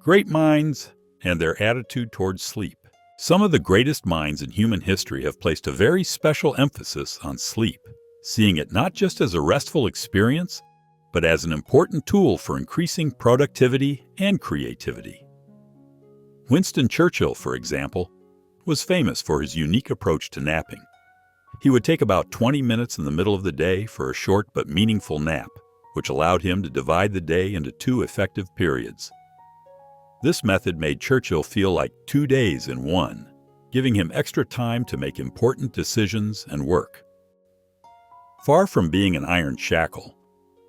Great minds and their attitude towards sleep. Some of the greatest minds in human history have placed a very special emphasis on sleep, seeing it not just as a restful experience, but as an important tool for increasing productivity and creativity. Winston Churchill, for example, was famous for his unique approach to napping. He would take about 20 minutes in the middle of the day for a short but meaningful nap, which allowed him to divide the day into 2 effective periods. This method made Churchill feel like 2 days in one, giving him extra time to make important decisions and work. Far from being an iron shackle,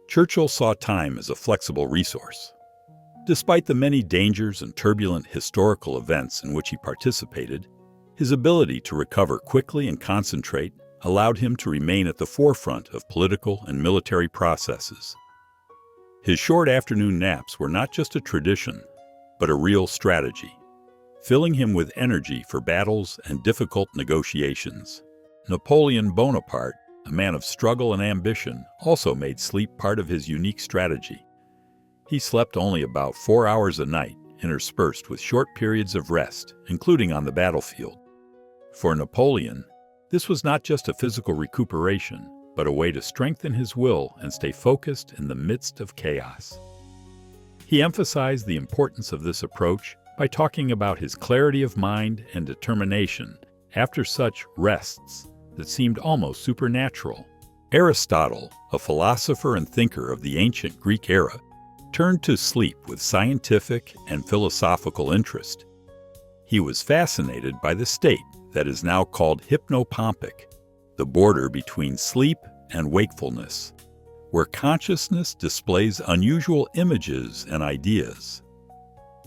Churchill saw time as a flexible resource. Despite the many dangers and turbulent historical events in which he participated, his ability to recover quickly and concentrate allowed him to remain at the forefront of political and military processes. His short afternoon naps were not just a tradition, but a real strategy, filling him with energy for battles and difficult negotiations. Napoleon Bonaparte, a man of struggle and ambition, also made sleep part of his unique strategy. He slept only about 4 hours a night, interspersed with short periods of rest, including on the battlefield. For Napoleon, this was not just a physical recuperation, but a way to strengthen his will and stay focused in the midst of chaos. He emphasized the importance of this approach by talking about his clarity of mind and determination after such rests that seemed almost supernatural. Aristotle, a philosopher and thinker of the ancient Greek era, turned to sleep with scientific and philosophical interest. He was fascinated by the state that is now called hypnopompic, the border between sleep and wakefulness, where consciousness displays unusual images and ideas.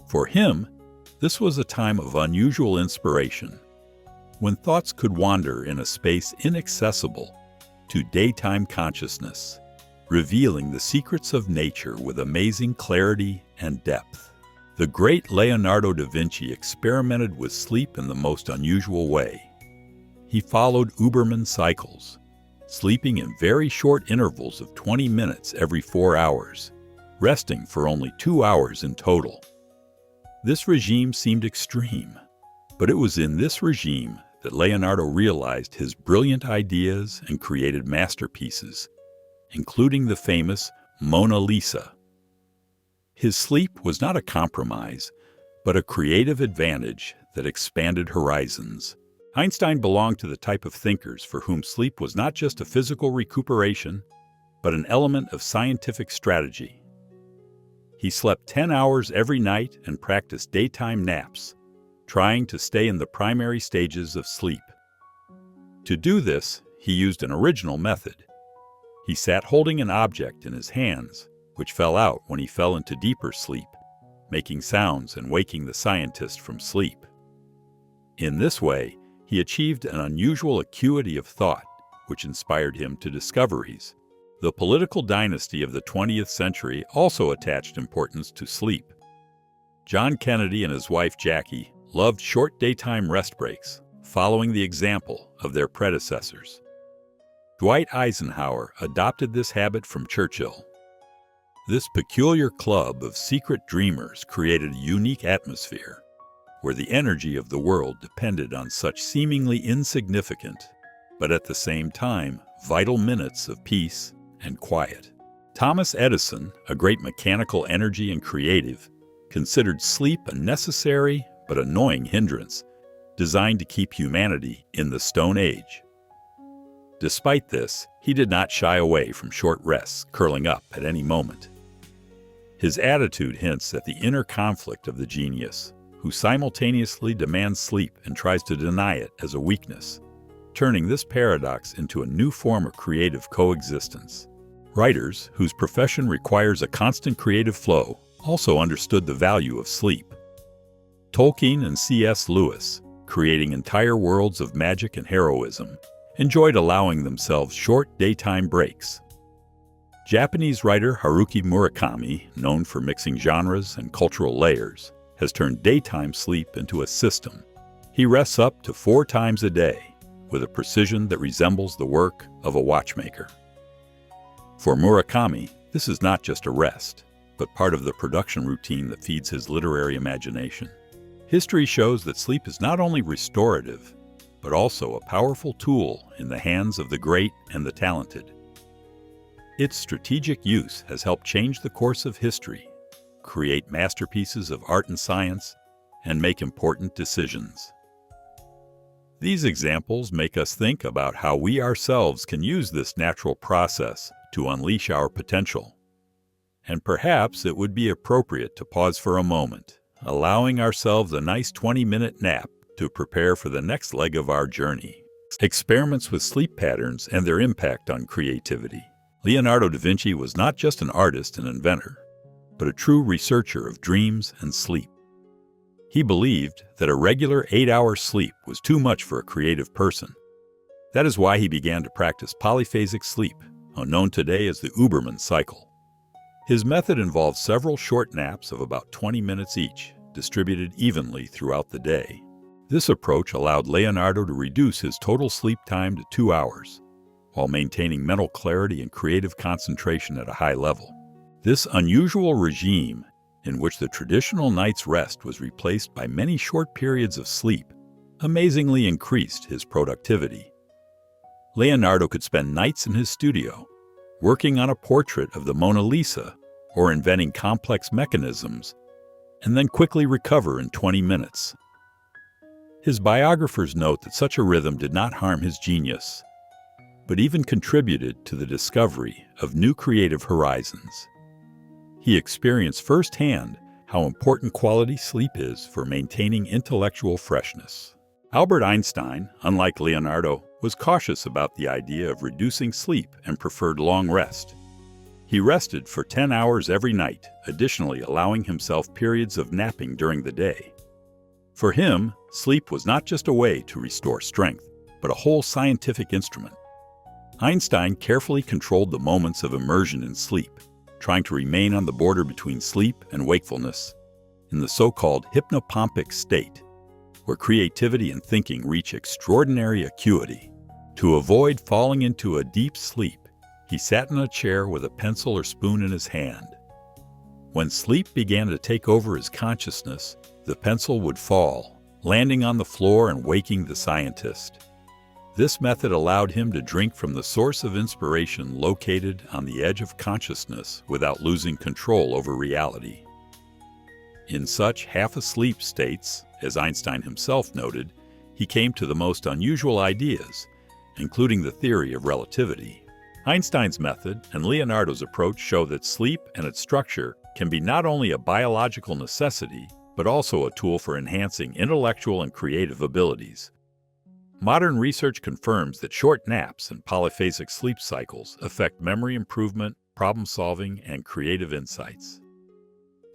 For him, this was a time of unusual inspiration, when thoughts could wander in a space inaccessible to daytime consciousness, revealing the secrets of nature with amazing clarity and depth. The great Leonardo da Vinci experimented with sleep in the most unusual way. He followed Uberman cycles, sleeping in very short intervals of 20 minutes every 4 hours, resting for only 2 hours in total. This regime seemed extreme, but it was in this regime that Leonardo realized his brilliant ideas and created masterpieces, including the famous Mona Lisa. His sleep was not a compromise, but a creative advantage that expanded horizons. Einstein belonged to the type of thinkers for whom sleep was not just a physical recuperation, but an element of scientific strategy. He slept 10 hours every night and practiced daytime naps, trying to stay in the primary stages of sleep. To do this, he used an original method. He sat holding an object in his hands, which fell out when he fell into deeper sleep, making sounds and waking the scientist from sleep. In this way, he achieved an unusual acuity of thought, which inspired him to discoveries. The political dynasty of the 20th century also attached importance to sleep. John Kennedy and his wife Jackie loved short daytime rest breaks, following the example of their predecessors. Dwight Eisenhower adopted this habit from Churchill. This peculiar club of secret dreamers created a unique atmosphere, where the energy of the world depended on such seemingly insignificant, but at the same time, vital minutes of peace and quiet. Thomas Edison, a great mechanical energy and creative, considered sleep a necessary but annoying hindrance, designed to keep humanity in the Stone Age. Despite this, he did not shy away from short rests, curling up at any moment. His attitude hints at the inner conflict of the genius, who simultaneously demands sleep and tries to deny it as a weakness, turning this paradox into a new form of creative coexistence. Writers, whose profession requires a constant creative flow, also understood the value of sleep. Tolkien and C.S. Lewis, creating entire worlds of magic and heroism, enjoyed allowing themselves short daytime breaks. Japanese writer Haruki Murakami, known for mixing genres and cultural layers, has turned daytime sleep into a system. He rests up to 4 times a day, with a precision that resembles the work of a watchmaker. For Murakami, this is not just a rest. but part of the production routine that feeds his literary imagination. History shows that sleep is not only restorative, but also a powerful tool in the hands of the great and the talented. Its strategic use has helped change the course of history, create masterpieces of art and science, and make important decisions. These examples make us think about how we ourselves can use this natural process to unleash our potential. And perhaps it would be appropriate to pause for a moment, allowing ourselves a nice 20-minute nap to prepare for the next leg of our journey. Experiments with sleep patterns and their impact on creativity. Leonardo da Vinci was not just an artist and inventor, but a true researcher of dreams and sleep. He believed that a regular 8-hour sleep was too much for a creative person. That is why he began to practice polyphasic sleep, known today as the Uberman cycle. His method involved several short naps of about 20 minutes each, distributed evenly throughout the day. This approach allowed Leonardo to reduce his total sleep time to 2 hours, while maintaining mental clarity and creative concentration at a high level. This unusual regime, in which the traditional night's rest was replaced by many short periods of sleep, amazingly increased his productivity. Leonardo could spend nights in his studio, working on a portrait of the Mona Lisa or inventing complex mechanisms, and then quickly recover in 20 minutes. His biographers note that such a rhythm did not harm his genius, but even contributed to the discovery of new creative horizons. He experienced firsthand how important quality sleep is for maintaining intellectual freshness. Albert Einstein, unlike Leonardo, was cautious about the idea of reducing sleep and preferred long rest. He rested for 10 hours every night, additionally allowing himself periods of napping during the day. For him, sleep was not just a way to restore strength, but a whole scientific instrument. Einstein carefully controlled the moments of immersion in sleep, trying to remain on the border between sleep and wakefulness, in the so-called hypnopompic state, where creativity and thinking reach extraordinary acuity. To avoid falling into a deep sleep, he sat in a chair with a pencil or spoon in his hand. When sleep began to take over his consciousness, the pencil would fall, landing on the floor and waking the scientist. This method allowed him to drink from the source of inspiration located on the edge of consciousness without losing control over reality. In such half-asleep states, as Einstein himself noted, he came to the most unusual ideas, including the theory of relativity. Einstein's method and Leonardo's approach show that sleep and its structure can be not only a biological necessity, but also a tool for enhancing intellectual and creative abilities. Modern research confirms that short naps and polyphasic sleep cycles affect memory improvement, problem-solving, and creative insights.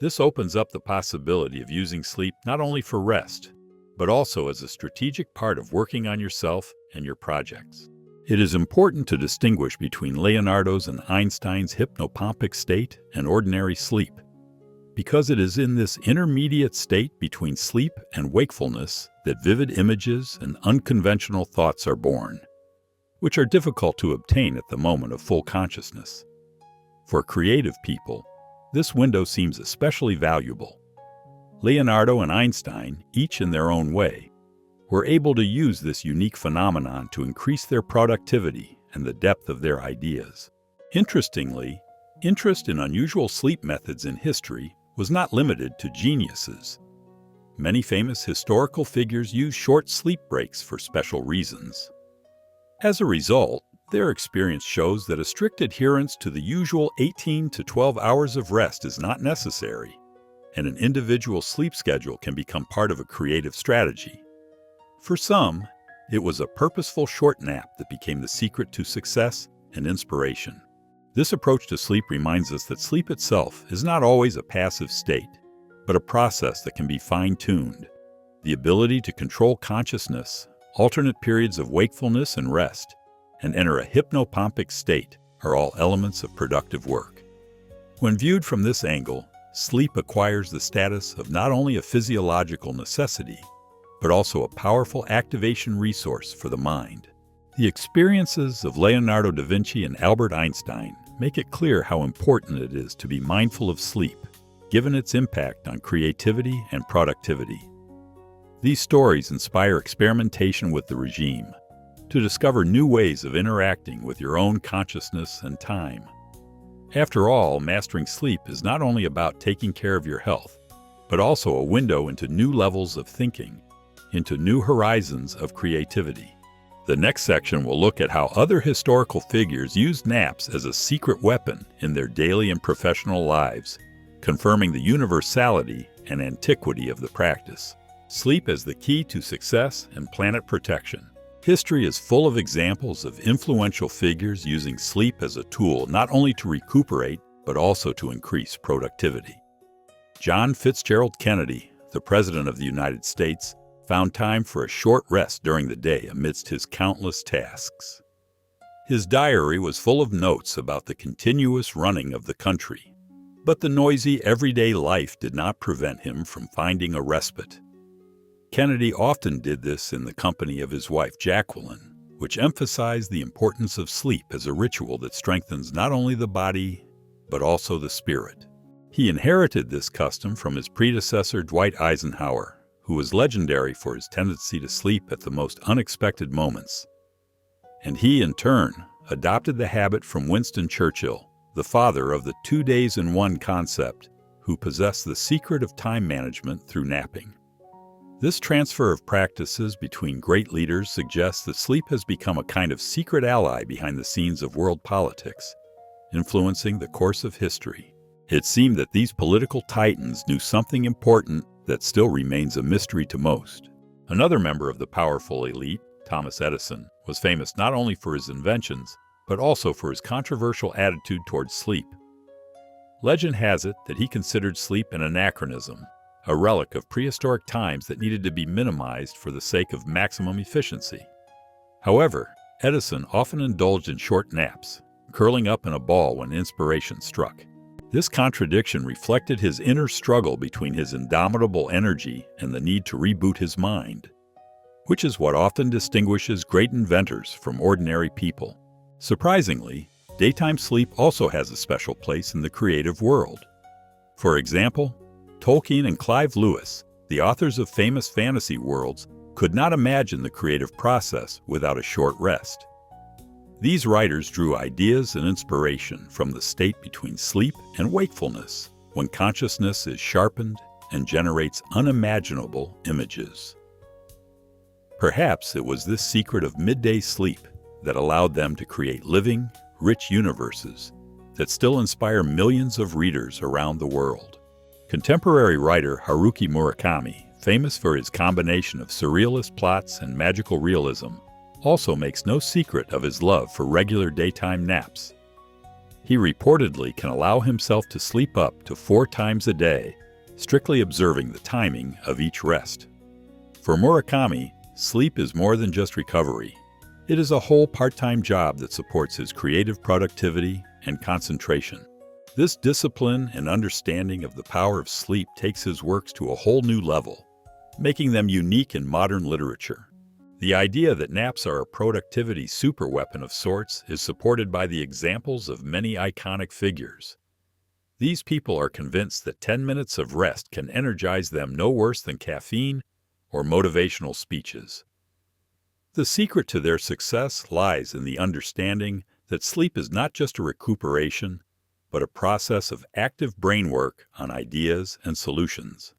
This opens up the possibility of using sleep not only for rest, but also as a strategic part of working on yourself and your projects. It is important to distinguish between Leonardo's and Einstein's hypnopompic state and ordinary sleep, because it is in this intermediate state between sleep and wakefulness that vivid images and unconventional thoughts are born, which are difficult to obtain at the moment of full consciousness. For creative people, this window seems especially valuable. Leonardo and Einstein, each in their own way, were able to use this unique phenomenon to increase their productivity and the depth of their ideas. Interestingly, interest in unusual sleep methods in history was not limited to geniuses. Many famous historical figures use short sleep breaks for special reasons. As a result, their experience shows that a strict adherence to the usual 18 to 12 hours of rest is not necessary, and an individual sleep schedule can become part of a creative strategy. For some, it was a purposeful short nap that became the secret to success and inspiration. This approach to sleep reminds us that sleep itself is not always a passive state, but a process that can be fine-tuned. The ability to control consciousness, alternate periods of wakefulness and rest, and enter a hypnopompic state are all elements of productive work. When viewed from this angle, sleep acquires the status of not only a physiological necessity, but also a powerful activation resource for the mind. The experiences of Leonardo da Vinci and Albert Einstein make it clear how important it is to be mindful of sleep, given its impact on creativity and productivity. These stories inspire experimentation with the regime to discover new ways of interacting with your own consciousness and time. After all, mastering sleep is not only about taking care of your health, but also a window into new levels of thinking, into new horizons of creativity. The next section will look at how other historical figures used naps as a secret weapon in their daily and professional lives, confirming the universality and antiquity of the practice. Sleep as the key to success and planet protection. History is full of examples of influential figures using sleep as a tool not only to recuperate, but also to increase productivity. John Fitzgerald Kennedy, the President of the United States, found time for a short rest during the day amidst his countless tasks. His diary was full of notes about the continuous running of the country, but the noisy everyday life did not prevent him from finding a respite. Kennedy often did this in the company of his wife Jacqueline, which emphasized the importance of sleep as a ritual that strengthens not only the body, but also the spirit. He inherited this custom from his predecessor Dwight Eisenhower, who was legendary for his tendency to sleep at the most unexpected moments. And he, in turn, adopted the habit from Winston Churchill, the father of the 2 days in one concept, who possessed the secret of time management through napping. This transfer of practices between great leaders suggests that sleep has become a kind of secret ally behind the scenes of world politics, influencing the course of history. It seemed that these political titans knew something important that still remains a mystery to most. Another member of the powerful elite, Thomas Edison, was famous not only for his inventions, but also for his controversial attitude towards sleep. Legend has it that he considered sleep an anachronism, a relic of prehistoric times that needed to be minimized for the sake of maximum efficiency. However, Edison often indulged in short naps, curling up in a ball when inspiration struck. This contradiction reflected his inner struggle between his indomitable energy and the need to reboot his mind, which is what often distinguishes great inventors from ordinary people. Surprisingly, daytime sleep also has a special place in the creative world. For example, Tolkien and Clive Lewis, the authors of famous fantasy worlds, could not imagine the creative process without a short rest. These writers drew ideas and inspiration from the state between sleep and wakefulness, when consciousness is sharpened and generates unimaginable images. Perhaps it was this secret of midday sleep that allowed them to create living, rich universes that still inspire millions of readers around the world. Contemporary writer Haruki Murakami, famous for his combination of surrealist plots and magical realism, also makes no secret of his love for regular daytime naps. He reportedly can allow himself to sleep up to 4 times a day, strictly observing the timing of each rest. For Murakami, sleep is more than just recovery. It is a whole part-time job that supports his creative productivity and concentration. This discipline and understanding of the power of sleep takes his works to a whole new level, making them unique in modern literature. The idea that naps are a productivity superweapon of sorts is supported by the examples of many iconic figures. These people are convinced that 10 minutes of rest can energize them no worse than caffeine or motivational speeches. The secret to their success lies in the understanding that sleep is not just a recuperation, but a process of active brain work on ideas and solutions.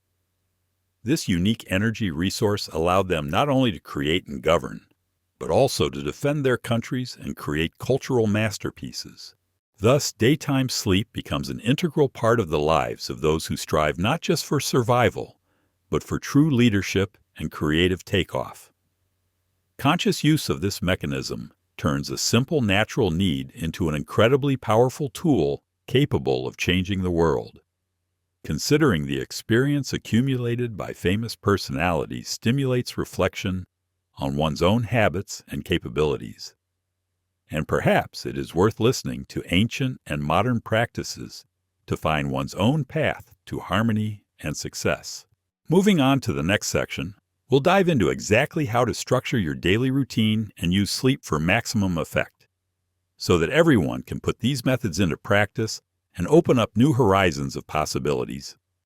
This unique energy resource allowed them not only to create and govern, but also to defend their countries and create cultural masterpieces. Thus, daytime sleep becomes an integral part of the lives of those who strive not just for survival, but for true leadership and creative takeoff. Conscious use of this mechanism turns a simple natural need into an incredibly powerful tool capable of changing the world. Considering the experience accumulated by famous personalities stimulates reflection on one's own habits and capabilities. And perhaps it is worth listening to ancient and modern practices to find one's own path to harmony and success. Moving on to the next section, we'll dive into exactly how to structure your daily routine and use sleep for maximum effect. so that everyone can put these methods into practice and open up new horizons of possibilities.